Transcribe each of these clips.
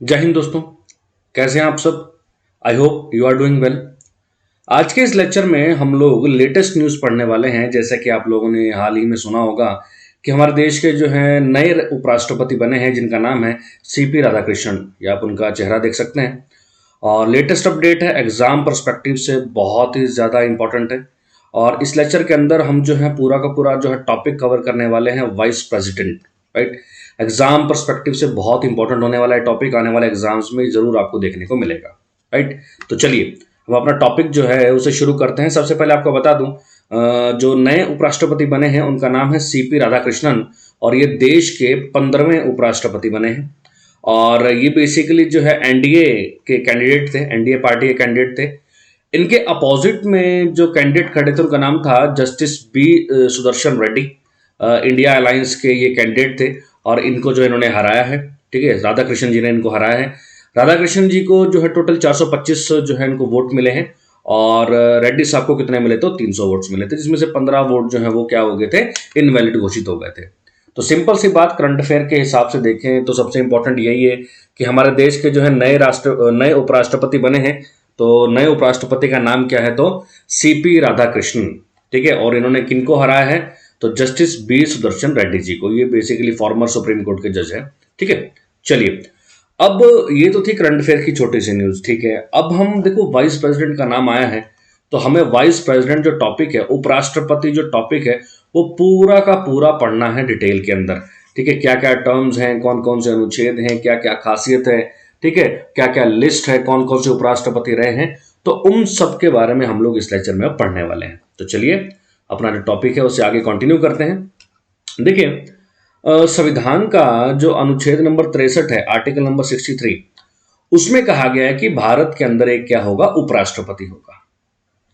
जय हिंद दोस्तों। कैसे हैं आप सब? I hope you are doing well. आज के इस लेक्चर में हम लोग लेटेस्ट न्यूज़ पढ़ने वाले हैं। जैसे कि आप लोगों ने हाल ही में सुना होगा कि हमारे देश के जो हैं नए उपराष्ट्रपति बने हैं, जिनका नाम है सीपी राधाकृष्णन। ये आप उनका चेहरा देख सकते हैं। और लेटेस्ट अपडेट है, एग्जाम पर्सपेक्टिव से बहुत ही ज़्यादा इंपॉर्टेंट है। और इस लेक्चर के अंदर हम जो है पूरा का पूरा जो है टॉपिक कवर करने वाले हैं vice president. Right. Exam perspective से बहुत इंपॉर्टेंट होने वाला है टॉपिक, आने वाले एग्जाम्स में जरूर आपको देखने को मिलेगा। राइट। तो चलिए हम अपना टॉपिक जो है उसे शुरू करते हैं। सबसे पहले आपको बता दूं, जो नए उपराष्ट्रपति बने हैं उनका नाम है सीपी राधाकृष्णन, और ये देश के 15वें उपराष्ट्रपति बने हैं। और ये बेसिकली जो है एनडीए के कैंडिडेट थे, एनडीए पार्टी के कैंडिडेट थे। इनके अपोजिट में जो कैंडिडेट खड़े थे उनका नाम था justice B Sudarshan Reddy. India alliance के ये कैंडिडेट थे और इनको जो इन्होंने हराया है। ठीक है, राधाकृष्णन जी ने इनको हराया है। राधाकृष्णन जी को जो है टोटल 425 जो है इनको वोट मिले हैं, और रेड्डी साहब को कितने मिले? तो 300 वोट्स मिले थे, जिसमें से 15 वोट जो है वो क्या हो गए थे? इनवैलिड घोषित हो गए थे। तो सिंपल सी बात, करंट अफेयर के हिसाब से देखें तो सबसे इंपॉर्टेंट यही है कि हमारे देश के जो है नए उपराष्ट्रपति बने हैं। तो नए उपराष्ट्रपति का नाम क्या है? तो सीपी राधाकृष्णन। ठीक है, और इन्होंने किनको हराया है? तो जस्टिस बी सुदर्शन रेड्डी जी को। ये बेसिकली फॉर्मर सुप्रीम कोर्ट के जज है। ठीक है, चलिए अब ये तो थी करंट अफेयर की छोटी सी न्यूज। ठीक है, अब हम देखो वाइस प्रेसिडेंट का नाम आया है तो हमें वाइस प्रेसिडेंट जो टॉपिक है, उपराष्ट्रपति जो टॉपिक है, वो पूरा का पूरा पढ़ना है डिटेल के अंदर। ठीक है, क्या क्या टर्म्स हैं, कौन कौन से अनुच्छेद हैं, क्या क्या खासियत है, ठीक है, क्या क्या लिस्ट है, कौन कौन से उपराष्ट्रपति रहे हैं, तो उन सब के बारे में हम लोग इस लेक्चर में पढ़ने वाले हैं। तो चलिए अपना जो टॉपिक है उससे आगे कंटिन्यू करते हैं। देखिए, संविधान का जो अनुच्छेद नंबर 63 है, आर्टिकल नंबर 63, उसमें कहा गया है कि भारत के अंदर एक क्या होगा? उपराष्ट्रपति होगा।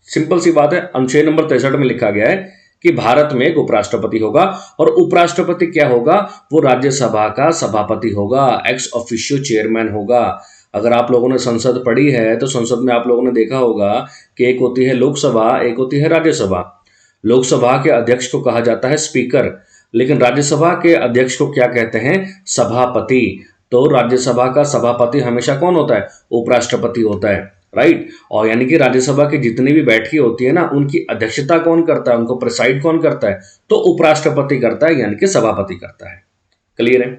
सिंपल सी बात है, अनुच्छेद नंबर 63 में लिखा गया है कि भारत में एक उपराष्ट्रपति होगा, और उपराष्ट्रपति क्या होगा? वो राज्यसभा का सभापति होगा, एक्स ऑफिशियो चेयरमैन होगा। अगर आप लोगों ने संसद पढ़ी है तो संसद में आप लोगों ने देखा होगा कि एक होती है लोकसभा, एक होती है राज्यसभा। लोकसभा के अध्यक्ष को कहा जाता है स्पीकर, लेकिन राज्यसभा के अध्यक्ष को क्या कहते हैं? सभापति। तो राज्यसभा का सभापति हमेशा कौन होता है? उपराष्ट्रपति होता है। राइट। और यानी कि राज्यसभा की जितनी भी बैठकें होती है ना, उनकी अध्यक्षता कौन करता है, उनको प्रिसाइड कौन करता है? तो उपराष्ट्रपति करता है, यानी कि सभापति करता है। क्लियर है?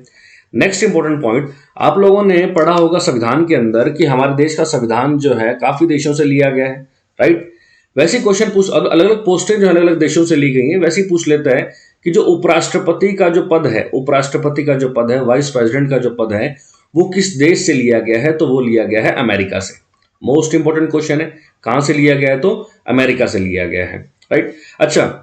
नेक्स्ट इंपॉर्टेंट पॉइंट, आप लोगों ने पढ़ा होगा संविधान के अंदर कि हमारे देश का संविधान जो है काफी देशों से लिया गया है। राइट। वैसे क्वेश्चन पूछ, अलग अलग पोस्टें जो अलग अलग देशों से ली गई हैं, वैसे ही पूछ लेता है कि जो उपराष्ट्रपति का जो पद है, उपराष्ट्रपति का जो पद है, वाइस प्रेसिडेंट का जो पद है, वो किस देश से लिया गया है? तो वो लिया गया है अमेरिका से। मोस्ट इंपॉर्टेंट क्वेश्चन है, कहां से लिया गया है? तो अमेरिका से लिया गया है। राइट। अच्छा,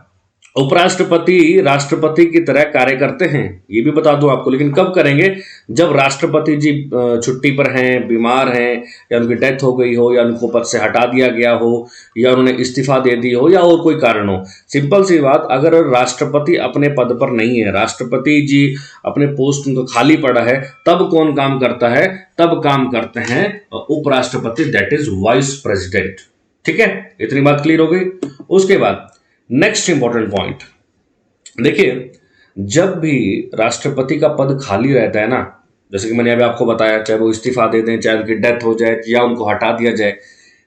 उपराष्ट्रपति राष्ट्रपति की तरह कार्य करते हैं, ये भी बता दूं आपको, लेकिन कब करेंगे? जब राष्ट्रपति जी छुट्टी पर हैं, बीमार हैं, या उनकी डेथ हो गई हो, या उनको पद से हटा दिया गया हो, या उन्होंने इस्तीफा दे दी हो, या और कोई कारण हो। सिंपल सी बात, अगर राष्ट्रपति अपने पद पर नहीं है, राष्ट्रपति जी अपने पोस्ट उनको खाली पड़ा है, तब कौन काम करता है? तब काम करते हैं उपराष्ट्रपति, दैट इज वाइस प्रेसिडेंट। ठीक है, इतनी बात क्लियर हो गई। उसके बाद नेक्स्ट इंपॉर्टेंट पॉइंट देखिए, जब भी राष्ट्रपति का पद खाली रहता है ना, जैसे कि मैंने अभी आपको बताया, चाहे वो इस्तीफा दे दें, चाहे उनकी डेथ हो जाए, या उनको हटा दिया जाए,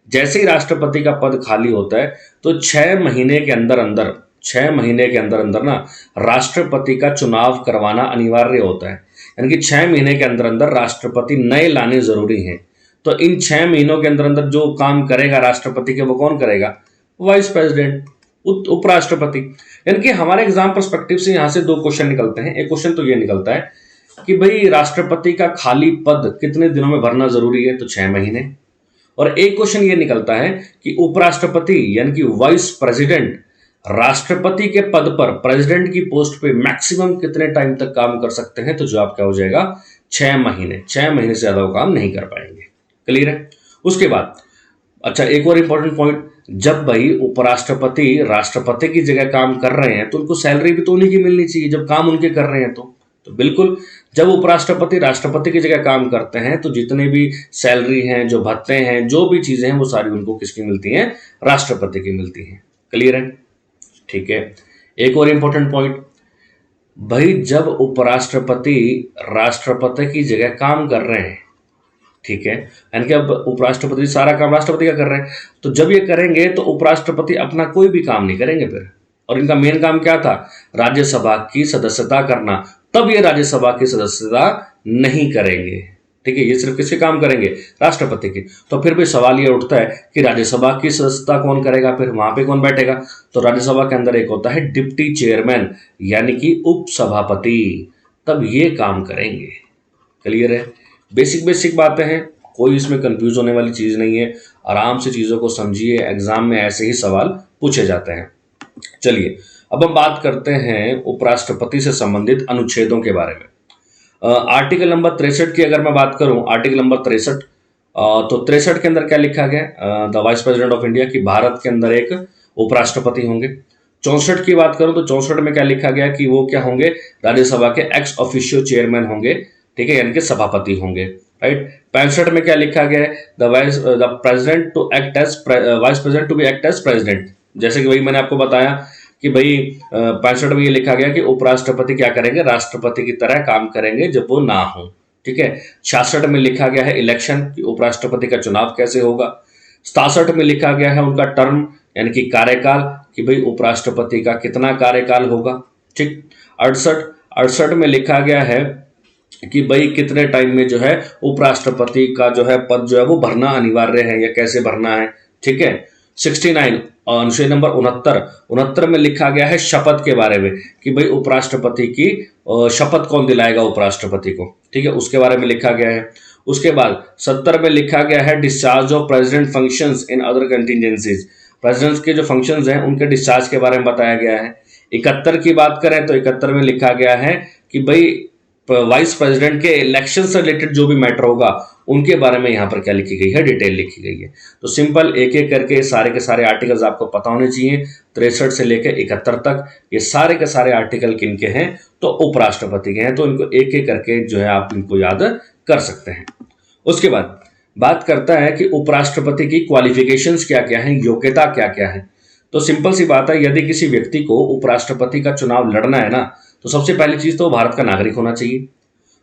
जैसे ही राष्ट्रपति का पद खाली होता है तो 6 महीने के अंदर अंदर, 6 महीने के अंदर अंदर ना, राष्ट्रपति का चुनाव करवाना अनिवार्य होता है। यानी कि 6 महीने के अंदर अंदर राष्ट्रपति नए लाने जरूरी हैं। तो इन 6 महीनों के अंदर अंदर जो काम करेगा राष्ट्रपति के, वो कौन करेगा? वाइस प्रेसिडेंट, उपराष्ट्रपति। यानी कि हमारे एग्जाम पर्सपेक्टिव से यहां से दो क्वेश्चन निकलते हैं। एक क्वेश्चन तो ये निकलता है कि भाई राष्ट्रपति का खाली पद कितने दिनों में भरना जरूरी है? तो 6 महीने। और एक क्वेश्चन ये निकलता है कि उपराष्ट्रपति यानी कि वाइस प्रेसिडेंट राष्ट्रपति के पद पर, प्रेसिडेंट की पोस्ट पे मैक्सिमम कितने टाइम तक काम कर सकते हैं? तो जवाब क्या हो जाएगा? 6 महीने। 6 महीने से ज्यादा वो काम नहीं कर पाएंगे। क्लियर है? उसके बाद अच्छा, एक और इंपॉर्टेंट पॉइंट, जब भाई उपराष्ट्रपति राष्ट्रपति की जगह काम कर रहे हैं तो उनको सैलरी भी तो उन्हीं की मिलनी चाहिए, जब काम उनके कर रहे हैं तो बिल्कुल, जब उपराष्ट्रपति राष्ट्रपति की जगह काम करते हैं तो जितने भी सैलरी हैं, जो भत्ते हैं, जो भी चीजें हैं, वो सारी उनको किसकी मिलती हैं? राष्ट्रपति की मिलती हैं। क्लियर है? ठीक है। एक और इंपॉर्टेंट पॉइंट, भाई जब उपराष्ट्रपति राष्ट्रपति की जगह काम कर रहे हैं ठीक है, यानी कि अब उपराष्ट्रपति सारा काम राष्ट्रपति का कर रहे हैं, तो जब ये करेंगे तो उपराष्ट्रपति अपना कोई भी काम नहीं करेंगे फिर। और इनका मेन काम क्या था? राज्यसभा की सदस्यता करना। तब ये राज्यसभा की सदस्यता नहीं करेंगे, ठीक है, ये सिर्फ किसके काम करेंगे? राष्ट्रपति के। तो फिर भी सवाल ये उठता है कि राज्यसभा की सदस्यता कौन करेगा, फिर वहां पे कौन बैठेगा? तो राज्यसभा के अंदर एक होता है डिप्टी चेयरमैन, यानी कि उपसभापति, तब ये काम करेंगे। क्लियर है? बेसिक बेसिक बातें हैं, कोई इसमें कंफ्यूज होने वाली चीज नहीं है। आराम से चीजों को समझिए, एग्जाम में ऐसे ही सवाल पूछे जाते हैं। चलिए अब हम बात करते हैं उपराष्ट्रपति से संबंधित अनुच्छेदों के बारे में। आर्टिकल नंबर 63 की अगर मैं बात करूं, आर्टिकल नंबर 63, तो 63 के अंदर क्या लिखा गया? The vice president of India, कि भारत के अंदर एक उपराष्ट्रपति होंगे। 64 की बात करूं तो 64 में क्या लिखा गया कि वो क्या होंगे? राज्यसभा के एक्स ऑफिशियो चेयरमैन होंगे, ठीक है, यानी कि सभापति होंगे, राइट। 65 में क्या लिखा गया है? The president to act as vice president to be act as president. जैसे कि वही मैंने आपको बताया कि भाई 65 में ये लिखा गया कि उपराष्ट्रपति क्या करेंगे? राष्ट्रपति की तरह काम करेंगे जब वो ना हो, ठीक है। 66 में लिखा गया है इलेक्शन, कि उपराष्ट्रपति का चुनाव कैसे होगा। 67 में लिखा गया है उनका टर्म, यानी कि कार्यकाल, कि भाई उपराष्ट्रपति का कितना कार्यकाल होगा, ठीक। 68 में लिखा गया है कि भाई कितने टाइम में जो है उपराष्ट्रपति का जो है पद जो है वो भरना अनिवार्य है या कैसे भरना है, ठीक है। 69 अनुच्छेद नंबर 69 में लिखा गया है शपथ के बारे में, कि भाई उपराष्ट्रपति की शपथ कौन दिलाएगा उपराष्ट्रपति को, ठीक है, उसके बारे में लिखा गया है। उसके बाद 70 में लिखा गया है discharge of president functions in other contingencies, president के जो फंक्शंस हैं उनके डिस्चार्ज के बारे में बताया गया है। 71 की बात करें तो 71 में लिखा गया है कि भाई वाइस प्रेसिडेंट के इलेक्शन से रिलेटेड जो भी मैटर होगा उनके बारे में यहाँ पर क्या लिखी गई है? डिटेल लिखी गई है। तो सिंपल एक एक करके सारे के सारे आर्टिकल्स आपको पता होने चाहिए, 63 से लेकर 71 तक ये सारे के सारे आर्टिकल किनके हैं? तो उपराष्ट्रपति के हैं। तो इनको एक एक करके जो है आप इनको याद कर सकते हैं। उसके बाद बात करता है कि उपराष्ट्रपति की क्वालिफिकेशंस क्या क्या है, योग्यता क्या क्या है। तो सिंपल सी बात है, यदि किसी व्यक्ति को उपराष्ट्रपति का चुनाव लड़ना है ना, तो सबसे पहली चीज तो भारत का नागरिक होना चाहिए।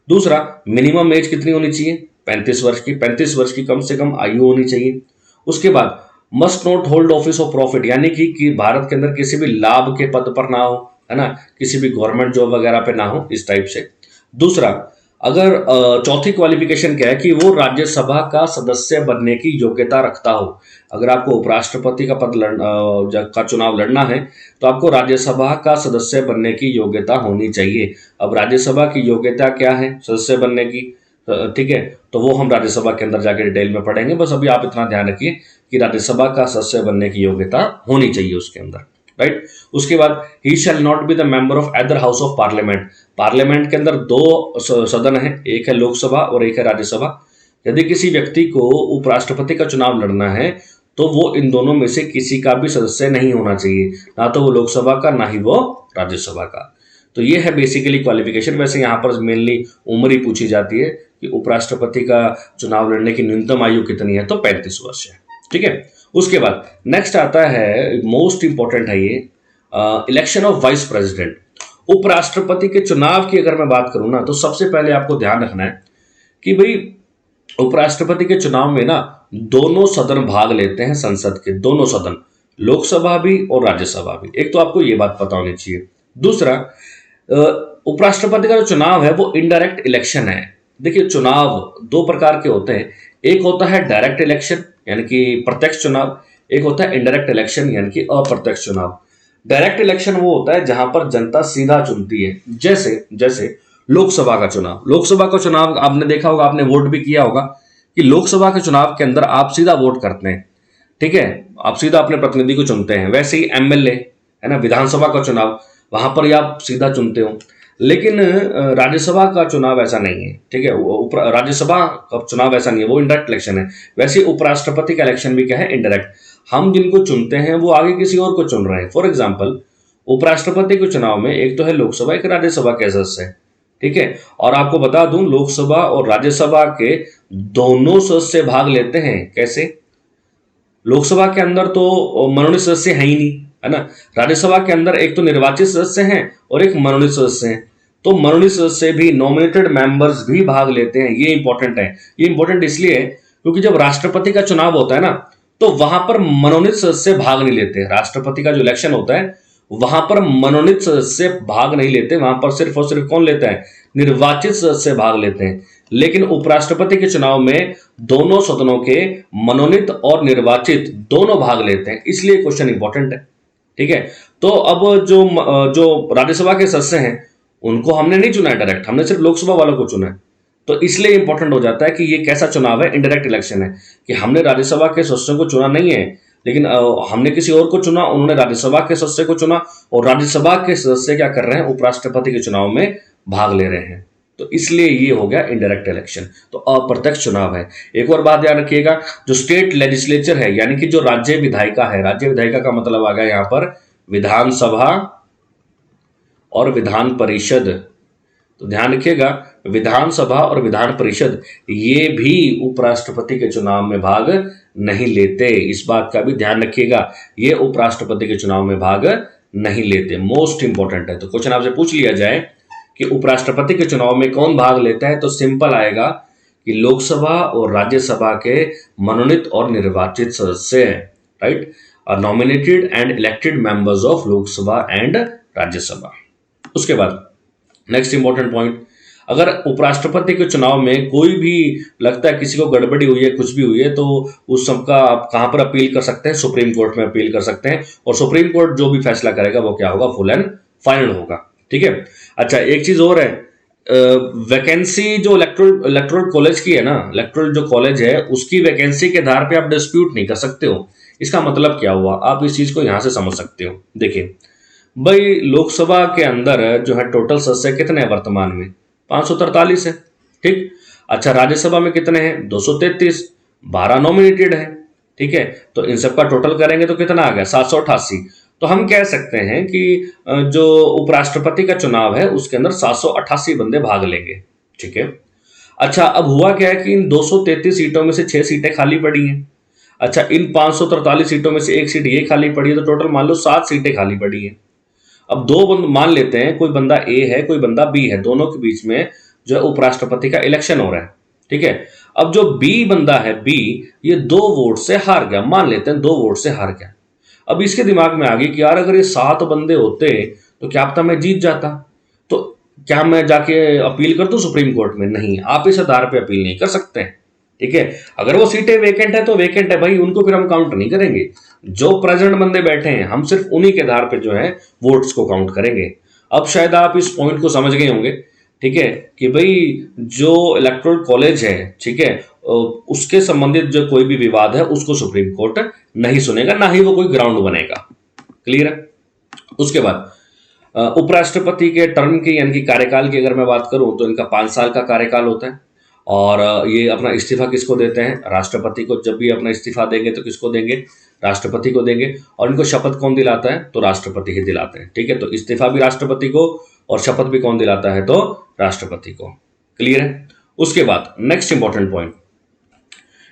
दूसरा, मिनिमम एज कितनी होनी चाहिए? 35 वर्ष की। 35 वर्ष की कम से कम आयु होनी चाहिए। उसके बाद must not hold office of profit, यानी कि भारत के अंदर किसी भी लाभ के पद पर ना हो, है ना, किसी भी गवर्नमेंट जॉब वगैरह पे ना हो, इस टाइप से। दूसरा, अगर चौथी क्वालिफिकेशन क्या है कि वो राज्यसभा का सदस्य बनने की योग्यता रखता हो। अगर आपको उपराष्ट्रपति का पद का चुनाव लड़ना है तो आपको राज्यसभा का सदस्य बनने की योग्यता होनी चाहिए। अब राज्यसभा की योग्यता क्या है सदस्य बनने की, ठीक है, तो वो हम राज्यसभा के अंदर जाके डिटेल में पढ़ेंगे। बस अभी आप इतना ध्यान रखिए कि राज्यसभा का सदस्य बनने की योग्यता होनी चाहिए उसके अंदर, राइट। उसके बाद he shall not be the member of other house of parliament. Parliament के अंदर दो सदन है, एक है लोकसभा और एक है राज्यसभा। यदि किसी व्यक्ति को उपराष्ट्रपति का चुनाव लड़ना है तो वो इन दोनों में से किसी का भी सदस्य नहीं होना चाहिए, ना तो वो लोकसभा का ना ही वो राज्यसभा का। तो ये है बेसिकली क्वालिफिकेशन। वैसे यहाँ पर मेनली उम्र ही पूछी जाती है कि उपराष्ट्रपति का चुनाव लड़ने की न्यूनतम आयु कितनी है, तो 35 वर्ष है, ठीक है। उसके बाद नेक्स्ट आता है, मोस्ट इंपॉर्टेंट है ये, इलेक्शन ऑफ वाइस प्रेसिडेंट। उपराष्ट्रपति के चुनाव की अगर मैं बात करूं ना, तो सबसे पहले आपको ध्यान रखना है कि भाई उपराष्ट्रपति के चुनाव में ना दोनों सदन भाग लेते हैं, संसद के दोनों सदन, लोकसभा भी और राज्यसभा भी। एक तो आपको ये बात पता होनी चाहिए। दूसरा, उपराष्ट्रपति का जो चुनाव है वो इनडायरेक्ट इलेक्शन है। देखिए, चुनाव दो प्रकार के होते हैं, एक होता है डायरेक्ट इलेक्शन यानी कि प्रत्यक्ष चुनाव, एक होता है इनडायरेक्ट इलेक्शन यानी कि अप्रत्यक्ष चुनाव। डायरेक्ट इलेक्शन वो होता है जहां पर जनता सीधा चुनती है, जैसे जैसे लोकसभा का चुनाव। लोकसभा का चुनाव आपने देखा होगा, आपने वोट भी किया होगा कि लोकसभा के चुनाव के अंदर आप सीधा वोट करते हैं, ठीक है, आप सीधा अपने प्रतिनिधि को चुनते हैं। वैसे ही एमएलए है ना, विधानसभा का चुनाव, वहां पर ही आप सीधा चुनते हो। लेकिन राज्यसभा का चुनाव ऐसा नहीं है, ठीक है, राज्यसभा का चुनाव ऐसा नहीं है, वो इनडायरेक्ट इलेक्शन है। वैसे उपराष्ट्रपति का इलेक्शन भी क्या है? इनडायरेक्ट। हम जिनको चुनते हैं वो आगे किसी और को चुन रहे हैं। फॉर एग्जाम्पल, उपराष्ट्रपति के चुनाव में एक तो है लोकसभा, एक राज्यसभा के सदस्य है, ठीक है। और आपको बता दूं, लोकसभा और राज्यसभा के दोनों सदस्य भाग लेते हैं। कैसे? लोकसभा के अंदर तो मनोनीत सदस्य है ही नहीं, है ना। राज्यसभा के अंदर एक तो निर्वाचित सदस्य हैं और एक मनोनीत सदस्य हैं। तो मनोनीत सदस्य भी, नॉमिनेटेड मेंबर्स भी भाग लेते हैं। ये इंपॉर्टेंट है। ये इंपॉर्टेंट इसलिए है क्योंकि जब राष्ट्रपति का चुनाव होता है ना, तो वहां पर मनोनीत सदस्य भाग नहीं लेते। राष्ट्रपति का जो इलेक्शन होता है वहां पर मनोनीत सदस्य भाग नहीं लेते। वहां पर सिर्फ और सिर्फ कौन लेता है? निर्वाचित सदस्य भाग लेते हैं। लेकिन उपराष्ट्रपति के चुनाव में दोनों सदनों के मनोनीत और निर्वाचित दोनों भाग लेते हैं, इसलिए क्वेश्चन इंपॉर्टेंट है। ठीक है, तो अब जो राज्यसभा के सदस्य हैं उनको हमने नहीं चुना है डायरेक्ट, हमने सिर्फ लोकसभा वालों को चुना है। तो इसलिए इंपॉर्टेंट हो जाता है कि ये कैसा चुनाव है, इनडायरेक्ट इलेक्शन है, कि हमने राज्यसभा के सदस्यों को चुना नहीं है, लेकिन हमने किसी और को चुना, उन्होंने राज्यसभा के सदस्य को चुना, और राज्यसभा के सदस्य क्या कर रहे हैं? उपराष्ट्रपति के चुनाव में भाग ले रहे हैं। तो इसलिए ये हो गया इनडायरेक्ट इलेक्शन, तो अप्रत्यक्ष चुनाव है। एक और बात ध्यान रखिएगा, जो स्टेट लेजिस्लेचर है यानी कि जो राज्य विधायिका है, राज्य विधायिका का मतलब आ गया यहां पर विधानसभा और विधान परिषद। तो ध्यान रखिएगा, विधानसभा और विधान परिषद ये भी उपराष्ट्रपति के चुनाव में भाग नहीं लेते। इस बात का भी ध्यान रखिएगा, ये उपराष्ट्रपति के चुनाव में भाग नहीं लेते। मोस्ट इंपॉर्टेंट है। तो क्वेश्चन आपसे पूछ लिया जाए कि उपराष्ट्रपति के चुनाव में कौन भाग लेता है, तो सिंपल आएगा कि लोकसभा और राज्यसभा के मनोनीत और निर्वाचित सदस्य हैं, right, are nominated and elected members of Lok Sabha and Rajya Sabha. उसके बाद नेक्स्ट इंपॉर्टेंट पॉइंट, अगर उपराष्ट्रपति के चुनाव में कोई भी लगता है किसी को गड़बड़ी हुई है, कुछ भी हुई है, तो उस सबका आप कहां पर अपील कर सकते हैं? सुप्रीम कोर्ट में अपील कर सकते हैं, और सुप्रीम कोर्ट जो भी फैसला करेगा वो क्या होगा? फुल एंड फाइनल होगा। ठीक है, अच्छा एक चीज और है, वैकेंसी जो इलेक्टोरल कॉलेज की है ना, इलेक्टोरल जो कॉलेज है उसकी वैकेंसी के आधार पे आप डिस्प्यूट नहीं कर सकते हो। इसका मतलब क्या हुआ? आप इस चीज को यहां से समझ सकते हो। देखिए भाई, लोकसभा के अंदर जो है टोटल सदस्य कितने हैं वर्तमान में? 543 है। ठीक, अच्छा राज्यसभा में कितने हैं? 233, 12 नॉमिनेटेड है। ठीक है, तो इन सबका टोटल करेंगे तो कितना आ गया? 788। तो हम कह सकते हैं कि जो उपराष्ट्रपति का चुनाव है उसके अंदर 788 बंदे भाग लेंगे। ठीक है, अच्छा अब हुआ क्या है कि इन 233 सीटों में से 6 सीटें खाली पड़ी हैं। अच्छा, इन 543 सीटों में से एक सीट ये खाली पड़ी है, तो टोटल मान लो 7 सीटें खाली पड़ी हैं। अब दो बंद मान लेते हैं, कोई बंदा ए है कोई बंदा बी है, दोनों के बीच में जो है उपराष्ट्रपति का इलेक्शन हो रहा है। ठीक है, अब जो बी बंदा है, बी, ये 2 वोट से हार गया, मान लेते हैं 2 वोट से हार गया। अब इसके दिमाग में आ गई कि यार अगर ये 7 बंदे होते तो क्या पता मैं जीत जाता, तो क्या मैं जाके अपील कर दूं सुप्रीम कोर्ट में? नहीं, आप इस आधार पे अपील नहीं कर सकते। ठीक है, अगर वो सीटें वेकेंट है तो वेकेंट है भाई, उनको फिर हम काउंट नहीं करेंगे। जो प्रेजेंट बंदे बैठे हैं हम सिर्फ उन्हीं के आधार पे जो है वोट्स को काउंट करेंगे। अब शायद आप इस पॉइंट को समझ गए होंगे। ठीक है, कि भाई जो इलेक्टोरल कॉलेज है, ठीक है, उसके संबंधित जो कोई भी विवाद है उसको सुप्रीम कोर्ट नहीं सुनेगा, ना ही वो कोई ग्राउंड बनेगा। क्लियर है? उसके बाद उपराष्ट्रपति के टर्म की यानी कि कार्यकाल की अगर मैं बात करूं तो इनका 5 साल का कार्यकाल होता है, और ये अपना इस्तीफा किसको देते हैं? राष्ट्रपति को। जब भी अपना इस्तीफा देंगे तो किसको देंगे? राष्ट्रपति को देंगे। और इनको शपथ कौन दिलाता है? तो राष्ट्रपति ही दिलाते हैं। ठीक है, तो इस्तीफा भी राष्ट्रपति को और शपथ भी कौन दिलाता है? तो राष्ट्रपति को। क्लियर है? उसके बाद नेक्स्ट इंपॉर्टेंट पॉइंट,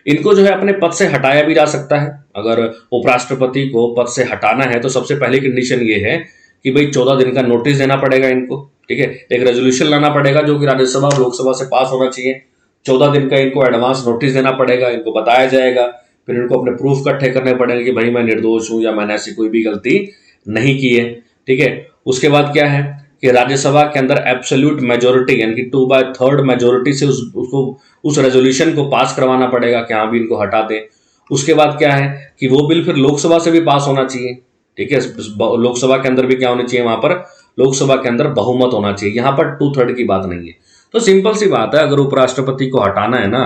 इनको जो है अपने पद से हटाया भी जा सकता है। अगर उपराष्ट्रपति को पद से हटाना है तो सबसे पहली कंडीशन ये है कि भाई 14 दिन का नोटिस देना पड़ेगा इनको। ठीक है, एक रेजोल्यूशन लाना पड़ेगा जो कि राज्यसभा और लोकसभा से पास होना चाहिए। 14 दिन का इनको एडवांस नोटिस देना पड़ेगा, इनको बताया जाएगा, फिर इनको अपने प्रूफ इकट्ठे करने पड़ेंगे कि भाई मैं निर्दोष हूं या मैंने ऐसी कोई भी गलती नहीं की है। ठीक है, उसके बाद क्या है कि राज्यसभा के अंदर एब्सोल्यूट मेजोरिटी यानी कि 2/3 मेजोरिटी से उसको उस रेजोल्यूशन को पास करवाना पड़ेगा कि हाँ भी इनको हटा दें। उसके बाद क्या है कि वो बिल फिर लोकसभा से भी पास होना चाहिए। ठीक है, लोकसभा के अंदर भी क्या होना चाहिए? वहां पर लोकसभा के अंदर बहुमत होना चाहिए। यहां पर 2/3 की बात नहीं है। तो सिंपल सी बात है, अगर उपराष्ट्रपति को हटाना है ना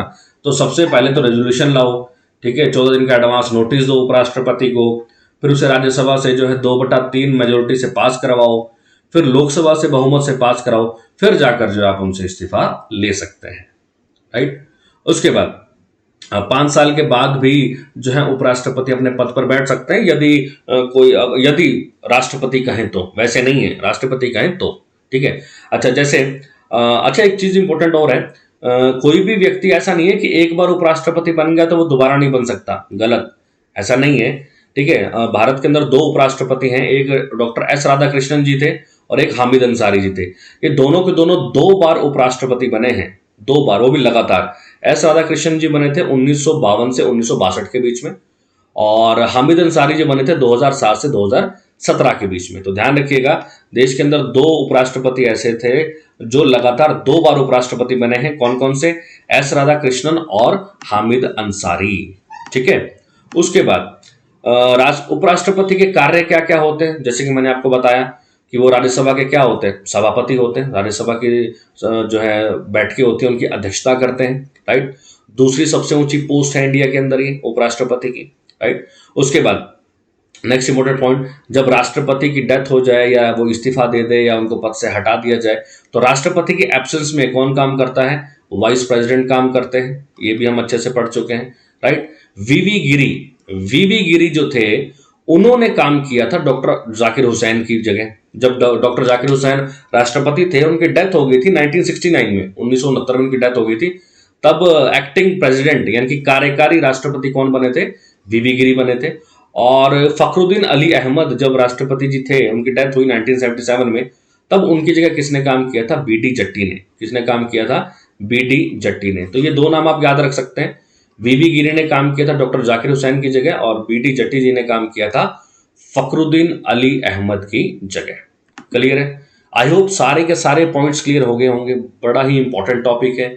तो सबसे पहले तो रेजोल्यूशन लाओ। ठीक है, 14 दिन का एडवांस नोटिस दो उपराष्ट्रपति को, फिर उसे राज्यसभा से जो है 2/3 मेजोरिटी से पास करवाओ, फिर लोकसभा से बहुमत से पास कराओ, फिर जाकर जो आप उनसे इस्तीफा ले सकते हैं। राइट, उसके बाद 5 साल के बाद भी जो है उपराष्ट्रपति अपने पद पर बैठ सकते हैं यदि राष्ट्रपति कहें तो, वैसे नहीं है, राष्ट्रपति कहें तो। ठीक है, अच्छा जैसे अच्छा एक चीज इंपॉर्टेंट और है, कोई भी व्यक्ति ऐसा नहीं है कि एक बार उपराष्ट्रपति बन गया तो वो दोबारा नहीं बन सकता। गलत, ऐसा नहीं है। ठीक है, भारत के अंदर 2 उपराष्ट्रपति हैं, एक डॉक्टर एस राधाकृष्णन जी थे और एक हामिद अंसारी जी थे। ये दोनों के दोनों 2 बार उपराष्ट्रपति बने हैं, 2 बार, वो भी लगातार। एस राधाकृष्णन जी बने थे 1952 से 1962 के बीच में, और हामिद अंसारी जी बने थे 2007 से 2017 के बीच में। तो ध्यान रखिएगा, देश के अंदर 2 उपराष्ट्रपति ऐसे थे जो लगातार 2 बार उपराष्ट्रपति बने हैं। कौन कौन से? एस राधाकृष्णन और हामिद अंसारी। ठीक है। उसके बाद उपराष्ट्रपति के कार्य क्या क्या होते हैं, जैसे कि मैंने आपको बताया कि वो राज्यसभा के क्या होते हैं, सभापति होते हैं। राज्यसभा की जो है बैठकें होती हैं, उनकी अध्यक्षता करते हैं, राइट। दूसरी सबसे ऊंची पोस्ट है इंडिया के अंदर ये उपराष्ट्रपति की, राइट। उसके बाद नेक्स्ट इंपॉर्टेंट पॉइंट, जब राष्ट्रपति की डेथ हो जाए या वो इस्तीफा दे दे या उनको पद से हटा दिया जाए, तो राष्ट्रपति की एब्सेंस में कौन काम करता है? वाइस प्रेसिडेंट काम करते हैं। ये भी हम अच्छे से पढ़ चुके हैं, राइट। वीवी गिरी जो थे, उन्होंने काम किया था डॉक्टर जाकिर हुसैन की जगह। जब डॉक्टर जाकिर हुसैन राष्ट्रपति थे, उनकी डेथ हो गई थी 1969 में, 1969 में उनकी डेथ हो गई थी। तब एक्टिंग प्रेसिडेंट यानी कि कार्यकारी राष्ट्रपति कौन बने थे? वीवी गिरी बने थे। और फखरुद्दीन अली अहमद जब राष्ट्रपति जी थे, उनकी डेथ हुई 1977 में, तब उनकी जगह किसने काम किया था? बीडी जट्टी ने। किसने काम किया था? बीडी जट्टी ने। तो ये 2 नाम आप याद रख सकते हैं। वीवी गिरी ने काम किया था डॉक्टर जाकिर हुसैन की जगह, और बीडी जट्टी जी ने काम किया था फखरुद्दीन अली अहमद की जगह। क्लियर है? आई होप सारे के सारे पॉइंट्स क्लियर हो गए होंगे। बड़ा ही इंपॉर्टेंट टॉपिक है।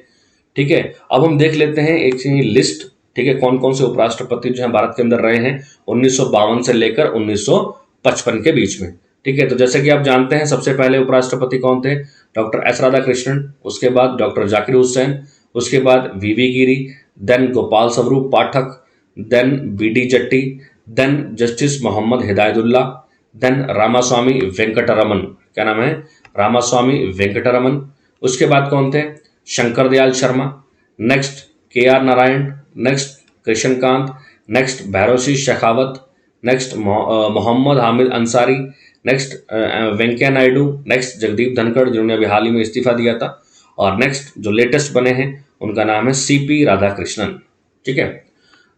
ठीक है। अब हम देख लेते हैं एक लिस्ट, ठीक है, कौन कौन से उपराष्ट्रपति जो है भारत के अंदर रहे हैं 1952 से लेकर 1955 के बीच में। ठीक है। तो जैसे कि आप जानते हैं, सबसे पहले उपराष्ट्रपति कौन थे? डॉक्टर एस राधाकृष्णन, उसके बाद डॉक्टर जाकिर हुसैन, उसके बाद वीवी गिरी, then Gopal Swarup Pathak, then BD Jatti, then justice Mohammad Hidayatullah, then Ramaswamy Venkataraman. क्या नाम है? रामास्वामी वेंकटरमन। उसके बाद कौन थे? Shankar Dayal Sharma, next KR Narayan, next Krishan Kant, next Bhairon Singh Shekhawat, next Mohammad Hamid Ansari, next Venkaiah Naidu, next Jagdeep Dhankhar जिन्होंने अभी हाल ही में इस्तीफा दिया था, और नेक्स्ट जो लेटेस्ट बने हैं उनका नाम है CP राधाकृष्णन। ठीक है।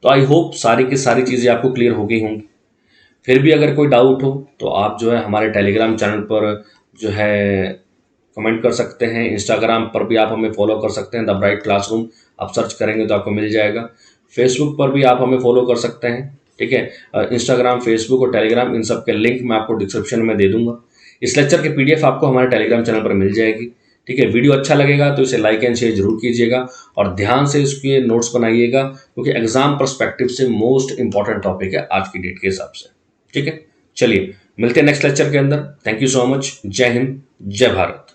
तो आई होप सारी की सारी चीज़ें आपको क्लियर हो गई होंगी। फिर भी अगर कोई डाउट हो तो आप जो है हमारे टेलीग्राम चैनल पर जो है कमेंट कर सकते हैं। इंस्टाग्राम पर भी आप हमें फॉलो कर सकते हैं, द ब्राइट क्लासरूम आप सर्च करेंगे तो आपको मिल जाएगा। फेसबुक पर भी आप हमें फॉलो कर सकते हैं। ठीक है। इंस्टाग्राम, फेसबुक और टेलीग्राम, इन सब के लिंक मैं आपको डिस्क्रिप्शन में दे दूंगा। इस लेक्चर की PDF आपको हमारे टेलीग्राम चैनल पर मिल जाएगी। ठीक है। वीडियो अच्छा लगेगा तो इसे लाइक एंड शेयर जरूर कीजिएगा, और ध्यान से इसके नोट्स बनाइएगा, क्योंकि एग्जाम पर्सपेक्टिव से मोस्ट इंपॉर्टेंट टॉपिक है आज की डेट के हिसाब से। ठीक है। चलिए मिलते हैं नेक्स्ट लेक्चर के अंदर। Thank you so much. जय हिंद, जय भारत।